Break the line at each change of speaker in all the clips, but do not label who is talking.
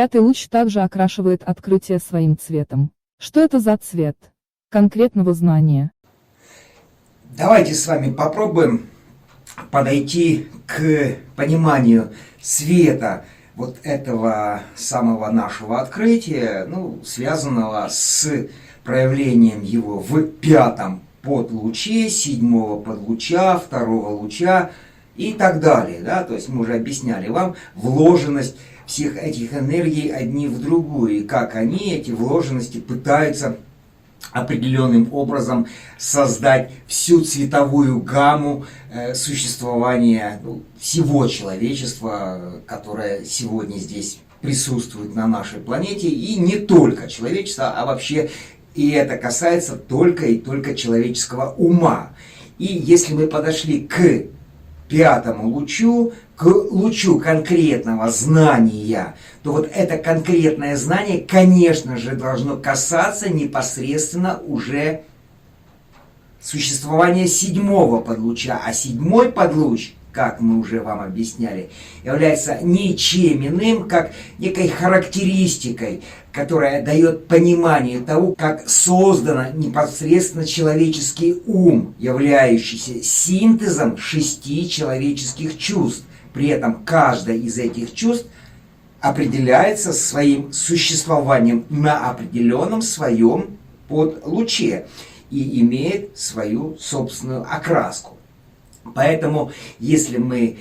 Пятый луч также окрашивает открытие своим цветом. Что это за цвет конкретного знания?
Давайте с вами попробуем подойти к пониманию света вот этого самого нашего открытия, связанного с проявлением его в пятом подлуче, седьмого подлуча, второго луча и так далее. Да? То есть мы уже объясняли вам вложенность всех этих энергий одни в другую, и как они, эти вложенности, пытаются определенным образом создать всю цветовую гамму существования всего человечества, которое сегодня здесь присутствует на нашей планете, и не только человечества, а вообще, и это касается только и только человеческого ума. И если мы подошли к пятому лучу, к лучу конкретного знания, то вот это конкретное знание, конечно же, должно касаться непосредственно уже существования седьмого подлуча. А седьмой подлуч, как мы уже вам объясняли, является ничем иным, как некой характеристикой, которая дает понимание того, как создан непосредственно человеческий ум, являющийся синтезом 6 человеческих чувств. При этом каждое из этих чувств определяется своим существованием на определенном своем подлуче и имеет свою собственную окраску. Поэтому, если мы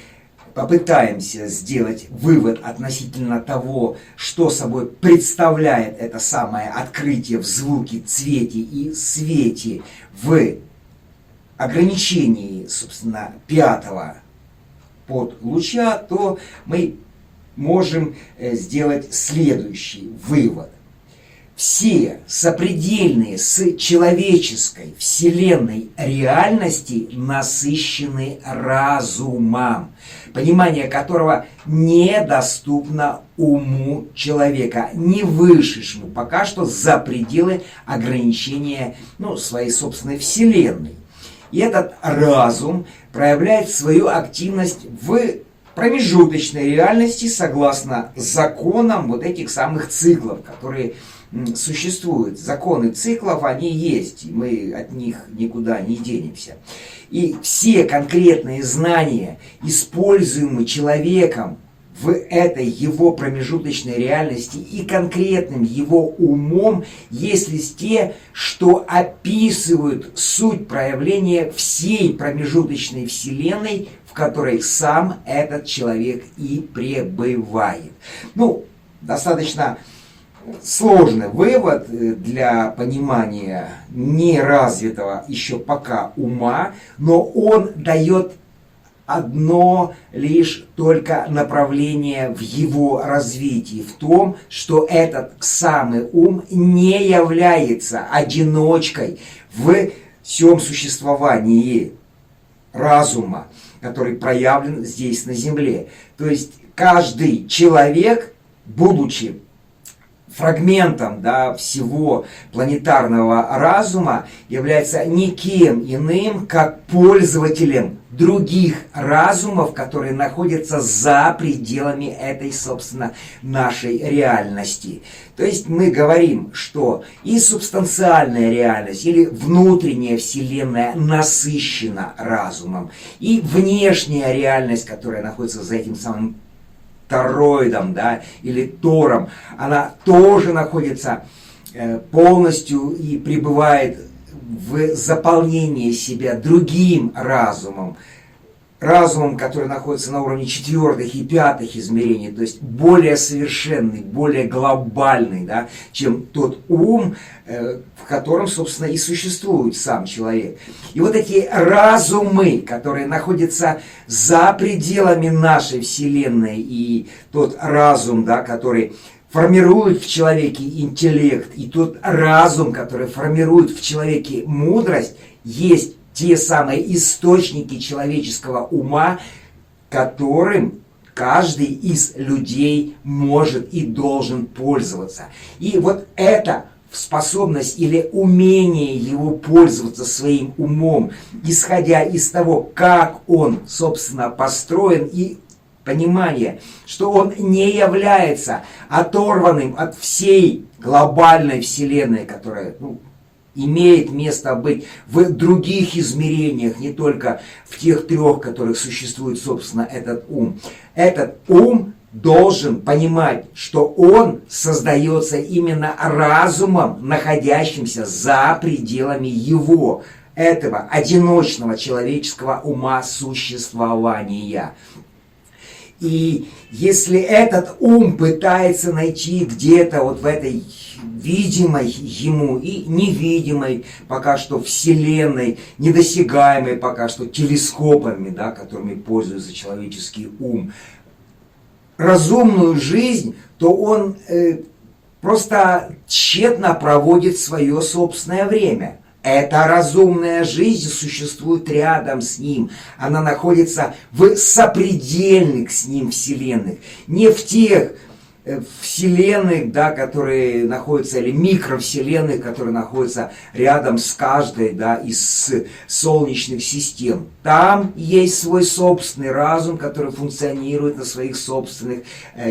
попытаемся сделать вывод относительно того, что собой представляет это самое открытие в звуке, цвете и свете в ограничении, собственно, пятого подлуча, то мы можем сделать следующий вывод. Все сопредельные с человеческой вселенной реальности насыщены разумом, понимание которого недоступно уму человека, не вышедшему пока что за пределы ограничения своей собственной вселенной. И этот разум проявляет свою активность в промежуточной реальности согласно законам вот этих самых циклов, которые существуют. Законы циклов, они есть, и мы от них никуда не денемся. И все конкретные знания, используемые человеком в этой его промежуточной реальности и конкретным его умом, есть лишь те, что описывают суть проявления всей промежуточной вселенной, в которой сам этот человек и пребывает. Достаточно сложный вывод для понимания неразвитого еще пока ума, но он дает одно лишь только направление в его развитии, в том, что этот самый ум не является одиночкой в всем существовании разума, который проявлен здесь на Земле. То есть каждый человек, будучи фрагментом всего планетарного разума, является никем иным, как пользователем других разумов, которые находятся за пределами этой, собственно, нашей реальности. То есть мы говорим, что и субстанциальная реальность, или внутренняя вселенная насыщена разумом, и внешняя реальность, которая находится за этим самым тороидом, или тором, она тоже находится полностью и пребывает в заполнении себя другим разумом, который находится на уровне 4 и 5 измерений, то есть более совершенный, более глобальный, чем тот ум, в котором, собственно, и существует сам человек. И вот эти разумы, которые находятся за пределами нашей Вселенной, и тот разум, который формирует в человеке интеллект, и тот разум, который формирует в человеке мудрость, есть те самые источники человеческого ума, которым каждый из людей может и должен пользоваться. И вот эта способность или умение его пользоваться своим умом, исходя из того, как он, собственно, построен и понимание, что он не является оторванным от всей глобальной Вселенной, которая имеет место быть в других измерениях, не только в тех трех, в которых существует, собственно, этот ум. Этот ум должен понимать, что он создается именно разумом, находящимся за пределами его, этого одиночного человеческого ума существования. И если этот ум пытается найти где-то вот в этой видимой ему и невидимой пока что Вселенной, недосягаемой пока что телескопами, да, которыми пользуется человеческий ум, разумную жизнь, то он просто тщетно проводит свое собственное время. Эта разумная жизнь существует рядом с ним. Она находится в сопредельных с ним вселенных. Не в тех вселенных, да, которые находятся, или микровселенных, которые находятся рядом с каждой, да, из солнечных систем. Там есть свой собственный разум, который функционирует на своих собственных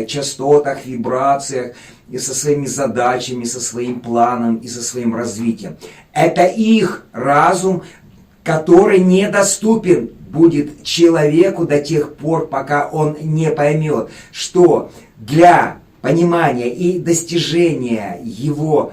частотах, вибрациях, и со своими задачами, со своим планом и со своим развитием. Это их разум, который недоступен будет человеку до тех пор, пока он не поймет, что для понимания и достижения его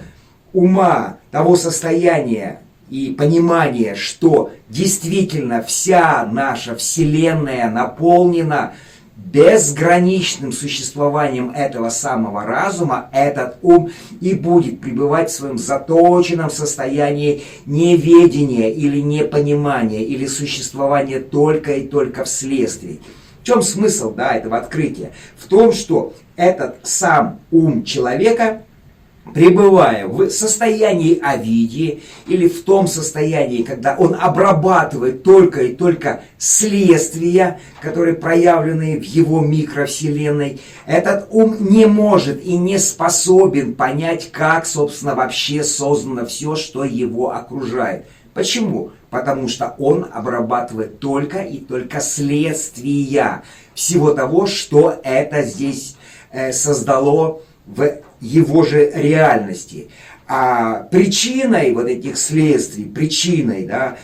ума, того состояния и понимания, что действительно вся наша Вселенная наполнена безграничным существованием этого самого разума, этот ум и будет пребывать в своем заточенном состоянии неведения или непонимания, или существования только и только вследствие. В чем смысл, да, этого открытия? В том, что этот сам ум человека, пребывая в состоянии авидии или в том состоянии, когда он обрабатывает только и только следствия, которые проявлены в его микровселенной, этот ум не может и не способен понять, как, собственно, вообще создано все, что его окружает. Почему? Потому что он обрабатывает только и только следствия всего того, что это здесь создало в его же реальности. А причиной вот этих следствий, причиной, да,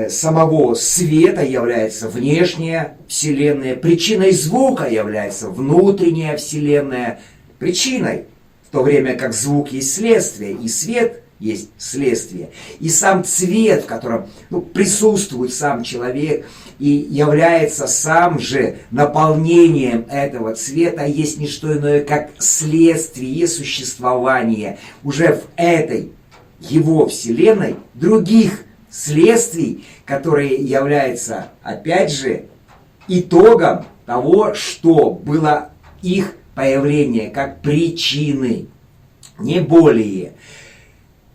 самого света является внешняя Вселенная, причиной звука является внутренняя Вселенная, причиной, в то время как звук есть следствие, и свет есть следствие. И сам цвет, в котором присутствует сам человек и является сам же наполнением этого цвета, есть не что иное, как следствие существования уже в этой его вселенной других следствий, которые являются, опять же, итогом того, что было их появление как причины, не более.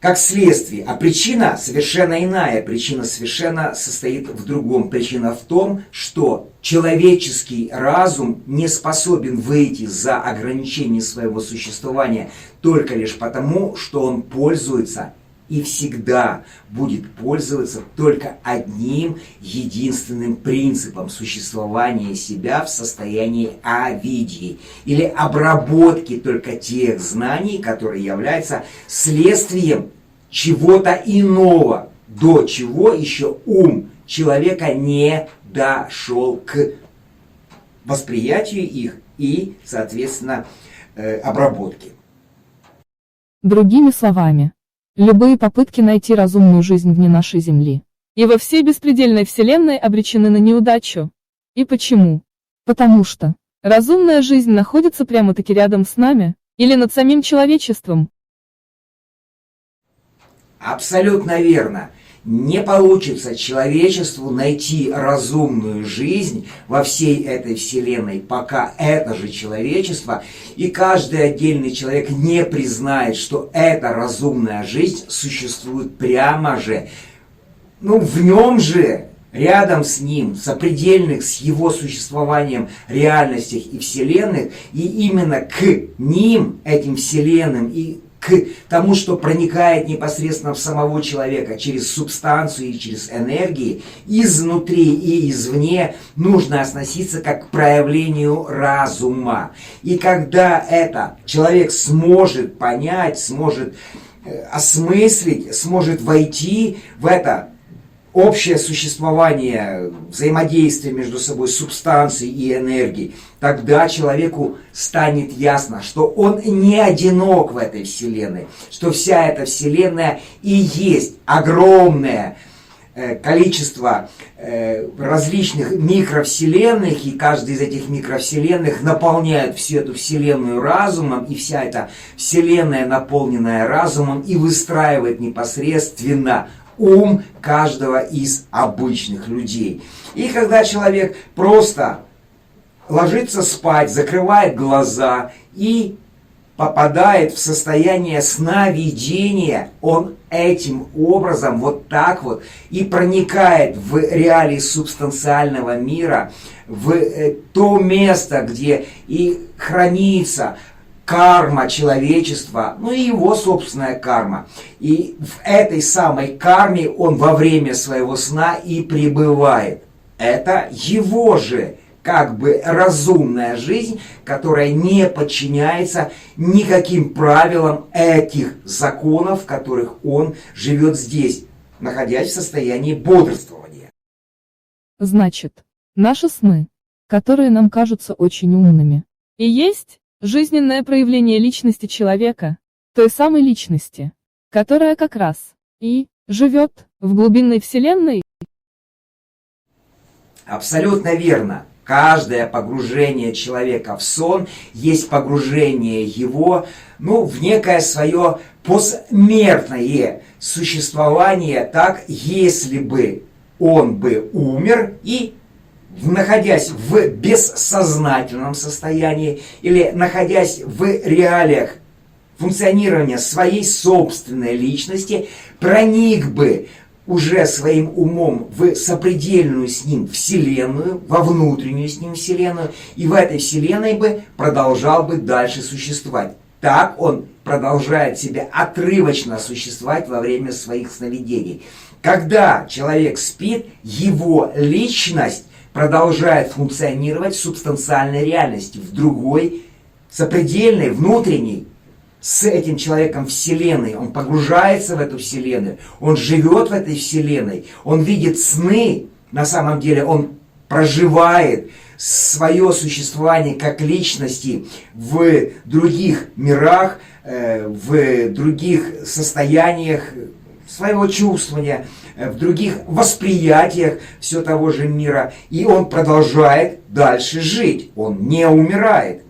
Как следствие. А причина совершенно иная. Причина совершенно состоит в другом. Причина в том, что человеческий разум не способен выйти за ограничение своего существования только лишь потому, что он пользуется и всегда будет пользоваться только одним единственным принципом существования себя в состоянии авидии или обработки только тех знаний, которые являются следствием чего-то иного, до чего еще ум человека не дошел к восприятию их и, соответственно, обработке.
Другими словами, любые попытки найти разумную жизнь вне нашей Земли и во всей беспредельной Вселенной обречены на неудачу. И почему? Потому что разумная жизнь находится прямо-таки рядом с нами, или над самим человечеством.
Абсолютно верно. Не получится человечеству найти разумную жизнь во всей этой вселенной, пока это же человечество и каждый отдельный человек не признает, что эта разумная жизнь существует прямо же, в нем же, рядом с ним, сопредельных с его существованием реальностях и вселенных, и именно к ним, этим вселенным и к тому, что проникает непосредственно в самого человека через субстанцию и через энергии, изнутри и извне, нужно относиться как к проявлению разума. И когда это человек сможет понять, сможет осмыслить, сможет войти в это общее существование, взаимодействие между собой субстанции и энергии, тогда человеку станет ясно, что он не одинок в этой Вселенной, что вся эта Вселенная и есть огромное количество различных микровселенных, и каждый из этих микровселенных наполняет всю эту Вселенную разумом, и вся эта Вселенная, наполненная разумом, и выстраивает непосредственно ум каждого из обычных людей. И когда человек просто ложится спать, закрывает глаза и попадает в состояние сновидения, он этим образом вот так вот и проникает в реалии субстанциального мира, в то место, где и хранится карма человечества, ну и его собственная карма. И в этой самой карме он во время своего сна и пребывает. Это его же как бы разумная жизнь, которая не подчиняется никаким правилам этих законов, в которых он живет здесь, находясь в состоянии бодрствования.
Значит, наши сны, которые нам кажутся очень умными, и есть жизненное проявление личности человека, той самой личности, которая как раз и живет в глубинной Вселенной.
Абсолютно верно. Каждое погружение человека в сон есть погружение его, в некое свое посмертное существование, так, если бы он бы умер и, находясь в бессознательном состоянии или находясь в реалиях функционирования своей собственной личности, проник бы уже своим умом в сопредельную с ним Вселенную, во внутреннюю с ним Вселенную, и в этой Вселенной бы продолжал бы дальше существовать. Так он продолжает себя отрывочно существовать во время своих сновидений. Когда человек спит, его личность продолжает функционировать в субстанциальной реальности, в другой, сопредельной, внутренней, с этим человеком Вселенной. Он погружается в эту Вселенную, он живет в этой Вселенной, он видит сны, на самом деле он проживает свое существование как личности в других мирах, в других состояниях своего чувствования, в других восприятиях все того же мира, и он продолжает дальше жить, он не умирает.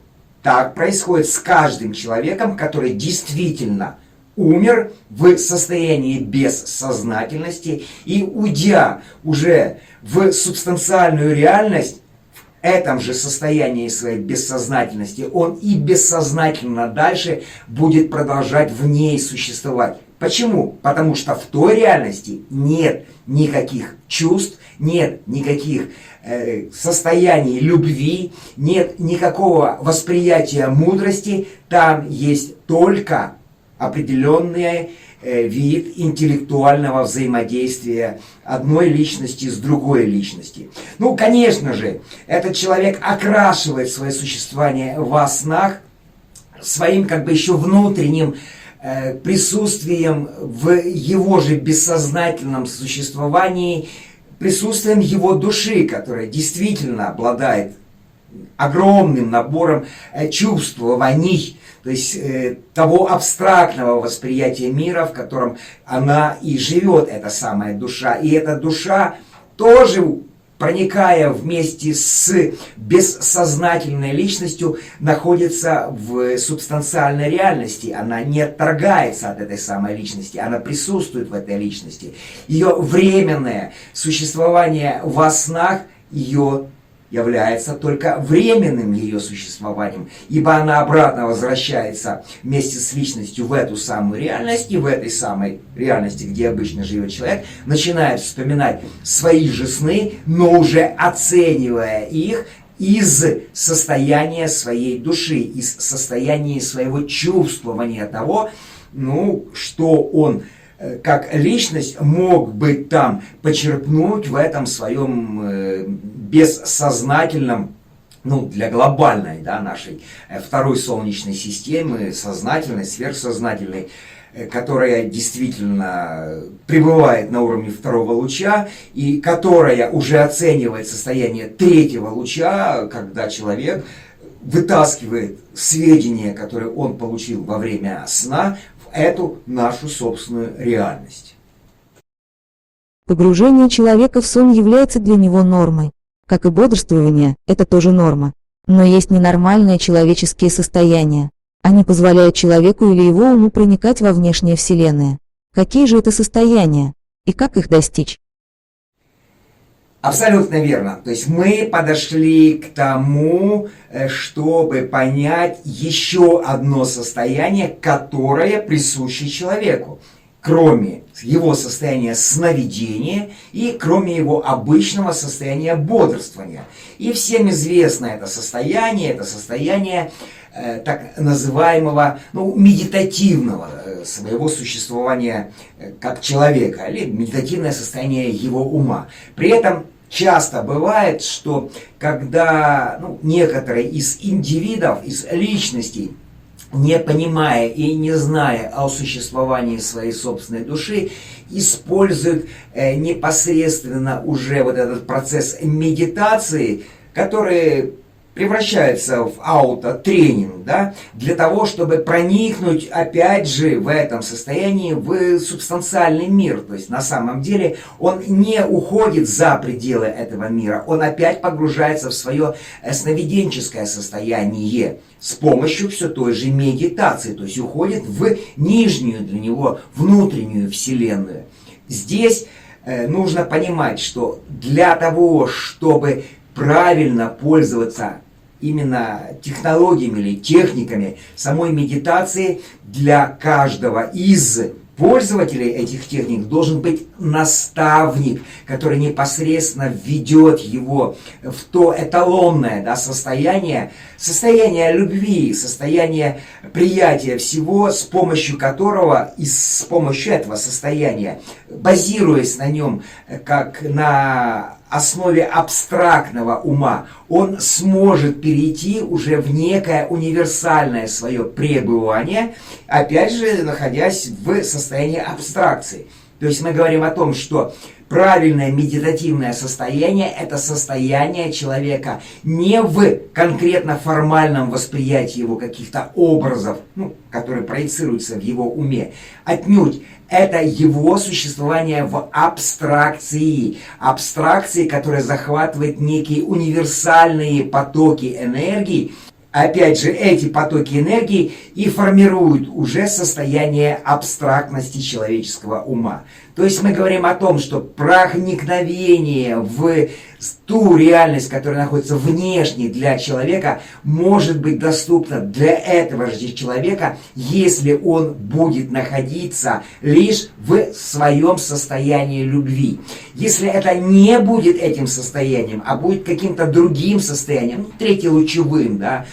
Так происходит с каждым человеком, который действительно умер в состоянии бессознательности, и уйдя уже в субстанциальную реальность, в этом же состоянии своей бессознательности, он и бессознательно дальше будет продолжать в ней существовать. Почему? Потому что в той реальности нет никаких чувств, нет никаких состояний любви, нет никакого восприятия мудрости, там есть только определенный вид интеллектуального взаимодействия одной личности с другой личностью. Конечно же, этот человек окрашивает свое существование во снах своим еще внутренним присутствием в его же бессознательном существовании, присутствием его души, которая действительно обладает огромным набором чувствований, то есть того абстрактного восприятия мира, в котором она и живет, эта самая душа. И эта душа тоже, проникая вместе с бессознательной личностью, находится в субстанциальной реальности. Она не отторгается от этой самой личности, она присутствует в этой личности. Ее временное существование во снах ее является только временным ее существованием, ибо она обратно возвращается вместе с личностью в эту самую реальность, и в этой самой реальности, где обычно живет человек, начинает вспоминать свои же сны, но уже оценивая их из состояния своей души, из состояния своего чувствования того, ну, что он как личность мог бы там почерпнуть в этом своем бессознательном, ну, для глобальной, да, нашей второй Солнечной системы, сознательной, сверхсознательной, которая действительно пребывает на уровне второго луча и которая уже оценивает состояние третьего луча, когда человек вытаскивает сведения, которые он получил во время сна, в эту нашу собственную реальность.
Погружение человека в сон является для него нормой. Как и бодрствование, это тоже норма. Но есть ненормальные человеческие состояния. Они позволяют человеку или его уму проникать во внешние вселенные. Какие же это состояния? И как их достичь?
Абсолютно верно. То есть мы подошли к тому, чтобы понять еще одно состояние, которое присуще человеку. Кроме его состояния сновидения и кроме его обычного состояния бодрствования. И всем известно это состояние так называемого, ну, медитативного своего существования как человека, или медитативное состояние его ума. При этом часто бывает, что когда некоторые из индивидов, из личностей, не понимая и не зная о существовании своей собственной души, используют непосредственно уже вот этот процесс медитации, который превращается в аутотренинг, да, для того, чтобы проникнуть опять же в этом состоянии в субстанциальный мир. То есть на самом деле он не уходит за пределы этого мира, он опять погружается в свое сновиденческое состояние с помощью все той же медитации, то есть уходит в нижнюю для него внутреннюю вселенную. Здесь нужно понимать, что для того, чтобы правильно пользоваться именно технологиями или техниками самой медитации, для каждого из пользователей этих техник должен быть наставник, который непосредственно введет его в то эталонное, да, состояние любви, состояние приятия всего, с помощью которого и с помощью этого состояния, базируясь на нем как на основе абстрактного ума, он сможет перейти уже в некое универсальное свое пребывание, опять же, находясь в состоянии абстракции. То есть мы говорим о том, что правильное медитативное состояние – это состояние человека не в конкретно формальном восприятии его каких-то образов, которые проецируются в его уме, отнюдь. Это его существование в абстракции. Абстракции, которая захватывает некие универсальные потоки энергии. Опять же, эти потоки энергии и формируют уже состояние абстрактности человеческого ума. То есть мы говорим о том, что проникновение в ту реальность, которая находится внешней для человека, может быть доступно для этого же человека, если он будет находиться лишь в своем состоянии любви. Если это не будет этим состоянием, а будет каким-то другим состоянием, третьелучевым, да,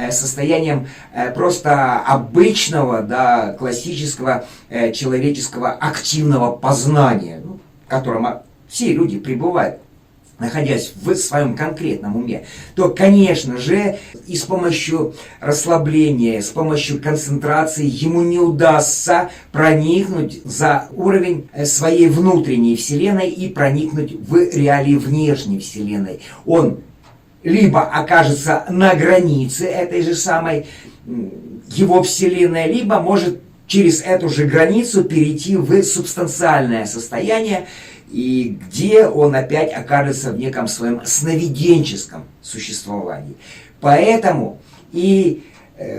состоянием просто обычного, да, классического человеческого активного познания, в котором все люди пребывают, находясь в своем конкретном уме, то, конечно же, и с помощью расслабления, с помощью концентрации ему не удастся проникнуть за уровень своей внутренней вселенной и проникнуть в реалии внешней вселенной. Он либо окажется на границе этой же самой его вселенной, либо может через эту же границу перейти в субстанциальное состояние, и где он опять окажется в неком своем сновиденческом существовании. Поэтому и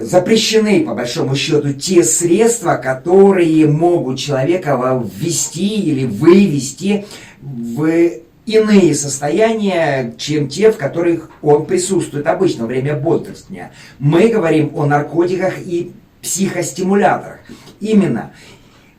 запрещены, по большому счету, те средства, которые могут человека ввести или вывести в иные состояния, чем те, в которых он присутствует обычно во время бодрствования. Мы говорим о наркотиках и психостимуляторах. Именно,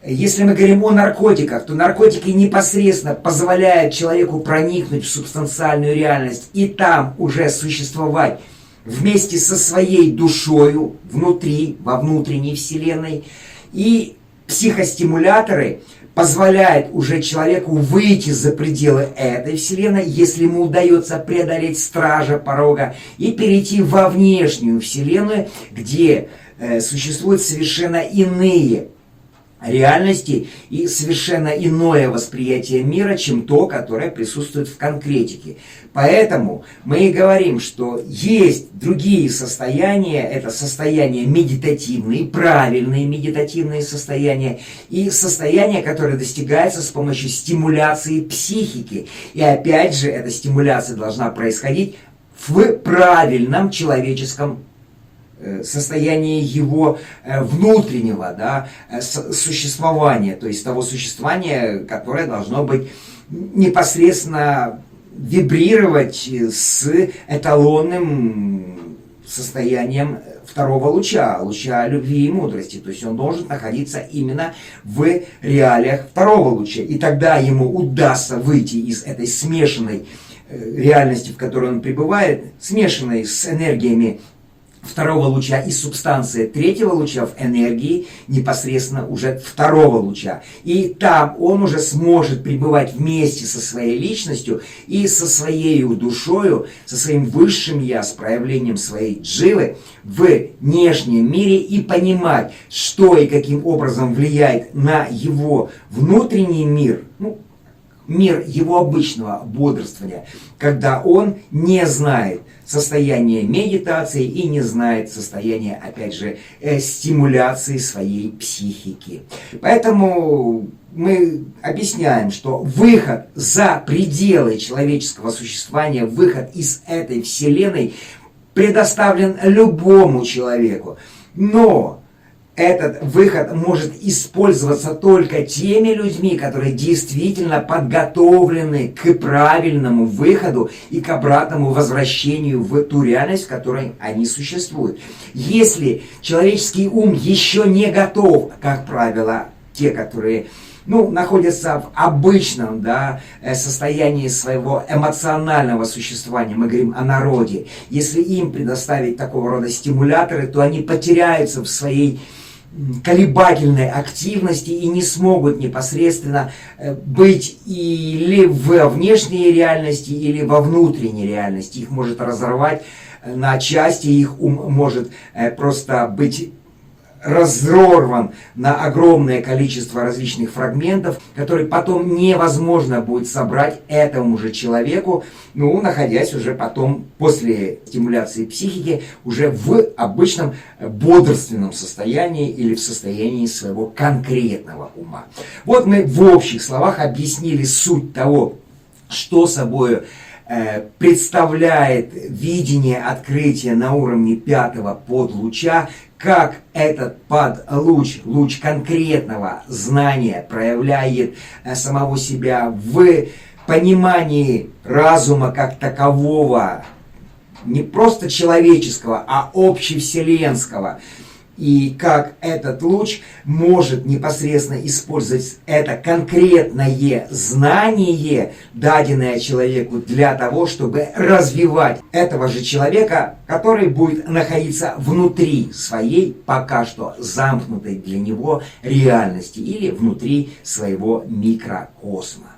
если мы говорим о наркотиках, то наркотики непосредственно позволяют человеку проникнуть в субстанциальную реальность и там уже существовать вместе со своей душою внутри, во внутренней вселенной. И психостимуляторы позволяют уже человеку выйти за пределы этой вселенной, если ему удается преодолеть стража порога и перейти во внешнюю вселенную, где существуют совершенно иные реальности и совершенно иное восприятие мира, чем то, которое присутствует в конкретике. Поэтому мы и говорим, что есть другие состояния, это состояния медитативные, правильные медитативные состояния, и состояния, которые достигаются с помощью стимуляции психики. И опять же, эта стимуляция должна происходить в правильном человеческом состояние его внутреннего существования, то есть того существования, которое должно быть непосредственно вибрировать с эталонным состоянием второго луча, луча любви и мудрости. То есть он должен находиться именно в реалиях второго луча. И тогда ему удастся выйти из этой смешанной реальности, в которой он пребывает, смешанной с энергиями второго луча и субстанции третьего луча в энергии непосредственно уже второго луча. И там он уже сможет пребывать вместе со своей личностью и со своей душою, со своим высшим я, с проявлением своей дживы в внешнем мире и понимать, что и каким образом влияет на его внутренний мир, мир его обычного бодрствования, когда он не знает состояние медитации и не знает состояние, опять же, стимуляции своей психики. Поэтому мы объясняем, что выход за пределы человеческого существования, выход из этой вселенной предоставлен любому человеку. Но этот выход может использоваться только теми людьми, которые действительно подготовлены к правильному выходу и к обратному возвращению в ту реальность, в которой они существуют. Если человеческий ум еще не готов, как правило, те, которые находятся в обычном состоянии своего эмоционального существования, мы говорим о народе, если им предоставить такого рода стимуляторы, то они потеряются в своей колебательной активности и не смогут непосредственно быть или во внешней реальности, или во внутренней реальности. Их может разорвать на части, их ум может просто быть разорван на огромное количество различных фрагментов, которые потом невозможно будет собрать этому же человеку, находясь уже потом после стимуляции психики уже в обычном бодрственном состоянии или в состоянии своего конкретного ума. Вот мы в общих словах объяснили суть того, что собой представляет видение открытия на уровне пятого подлуча, как этот подлуч, луч конкретного знания проявляет самого себя в понимании разума как такового, не просто человеческого, а общевселенского. И как этот луч может непосредственно использовать это конкретное знание, даденное человеку, для того, чтобы развивать этого же человека, который будет находиться внутри своей пока что замкнутой для него реальности или внутри своего микрокосма.